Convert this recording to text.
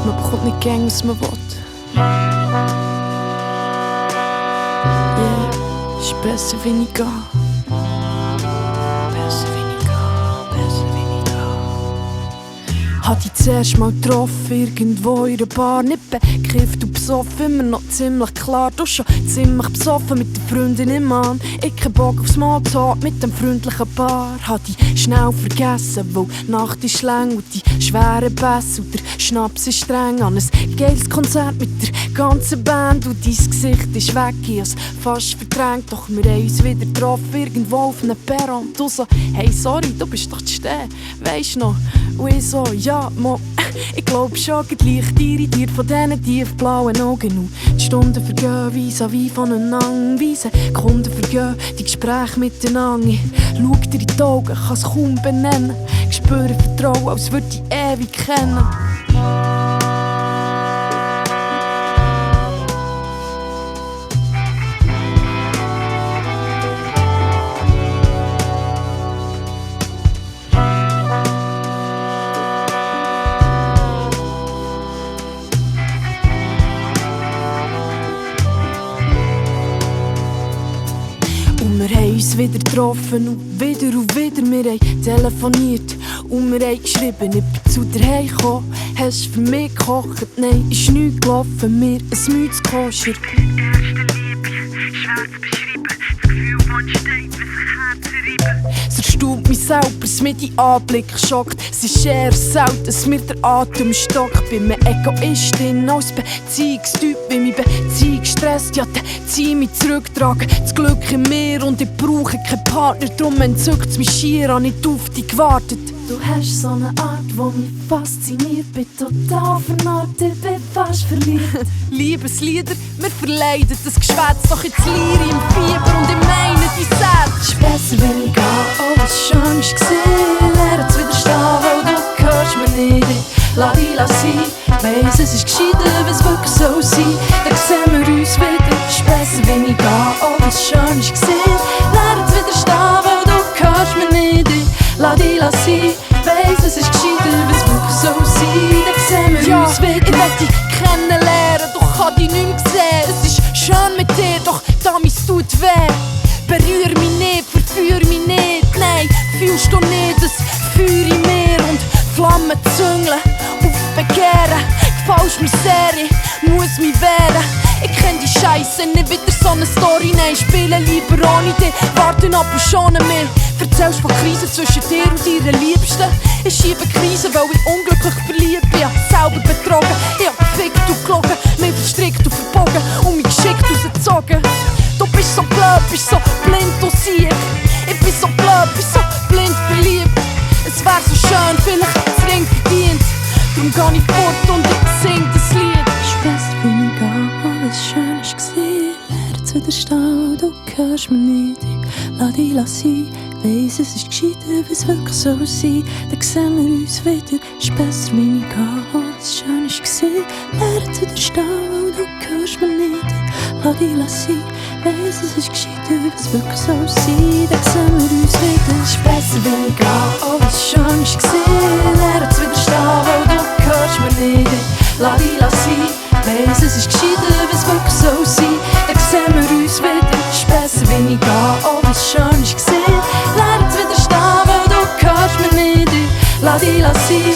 Man bekommt nicht gern, was man will. Yeah, ist besser, wenn ich gehe. Besser, wenn ich gehe, besser, wenn ich gehe. Hat dich zuerst mal getroffen, irgendwo in einer Bar. Nicht bekifft und besoffen, immer noch ziemlich klar. Du schon ziemlich besoffen mit der Freundin im Mann. Ich kein Bock auf Smalltalk mit dem freundlichen Paar. Hat dich schnell vergessen, weil die Nacht ist lang und die schweren Bässe und der Schnaps ist streng. An ein geiles Konzert mit der ganzen Band und dein Gesicht ist weg, ich hab's fast verdrängt. Doch wir haben uns wieder getroffen, irgendwo auf einem Perron. Du so, hey sorry, du bist doch zu stehen, weisst noch? Und ich so, ja, mo, ich glaub schon, gleich irritiert von diesen tiefblauen Augen. Und die Stunden vergehen vis-à-vis voneinander, wie Sekunden vergehen die Gespräche miteinander. Ich schau dir in die Augen, kann's kaum benennen. Ich spüre Vertrauen, als würde ich ewig kennen. Wir haben uns wieder getroffen und wieder. Wir haben telefoniert und wir haben geschrieben, ich bin zu dir heimgekommen. Hast du für mich gekocht? Nein, ist nichts gelaufen, mir ein Mütz gekostet. Es erstaunt mich selber, dass mir die Anblick schockt. Es ist eher selten, dass mir der Atem stockt. Bin eine Egoistin als Beziehungstyp, wie mich Beziehung stresst. Ja, dann zieh mich zurücktragen, das Glück in mir und ich brauche keinen Partner. Darum entzückt es mich schier, habe nicht auf dich gewartet. Du hast so eine Art, die mich fasziniert. Bin total vernarrt, bin fast verliebt. Liebeslieder, wir verleiden das Geschwätz. Doch jetzt liere ich im Fieber und ich meine die Sätze. Ist besser, wenn ich gehe, oh was schön ist gesehen. Lerne zu widerstehen, weil du hörst mir nicht. Lass dich sein, weiss es ist gescheiter, wenn es wirklich so sein. Dann sehen wir uns wieder. Ist besser, wenn ich gehe, oh was schön ist gesehen. Lerne zu widerstehen, weil du hörst mir nicht. Lass dich sein, weiss es ist gescheiter, wenn es wirklich so sein. Dann sehen wir uns wieder. Ich will dich kennenlernen, doch kann dich nicht mehr sehen. Es ist schön mit dir, doch damals tut weh. Berühr mich nicht, verführ mich nicht. Nein, fühlst du nicht das Feuer in mir und Flammen züngeln auf Begehren. Gefällst mir sehr, ich muss mich wehren. Ich kenn die Scheisse, nicht wieder so eine Story. Nein, spiele lieber ohne dich, warten ab und schonen mir. Erzählst von Krisen zwischen dir und deiner Liebsten. Ich schiebe Krisen, weil ich unglücklich verliebt bin. Ich hab selber betrogen, ich hab gefickt und gelogen, mich verstrickt und verbogen und mich geschickt rausgezogen. Du bist so blöd, bist so blind und sieg. Ich bin so blöd, bin so blind verliebt. Es wär so schön, vielleicht das Ring verdient. Darum geh ich fort und ich sing das Lied. Ist besser, wenn ich gehe, oh was schön ist gewesen. Lerne zu widerstehen, du hörst mir nicht. Lass dich sein, weiss es ist gescheiter, wenn es wirklich so sein. Dann sehen wir uns wieder. Ist besser, wenn ich gehe, oh was schön ist gewesen. Lerne zu widerstehen, du hörst mir nicht. Lass dich sein, weiss es ist gescheiter, wenn es wirklich so sein. Dann sehen wir uns wieder. Ist besser, wenn ich gehe, oh was schön ist gewesen. Lerne zu widerstehen, weil du hörst mir nicht. Lass dich sein, weiss es ist gescheiter, wenn es wirklich so sein. Dann sehen wir uns wieder. Ist besser, wenn ich gehe, oh was schön ist gewesen. Lerne zu widerstehen, weil du hörst mir nicht. Lass dich sein.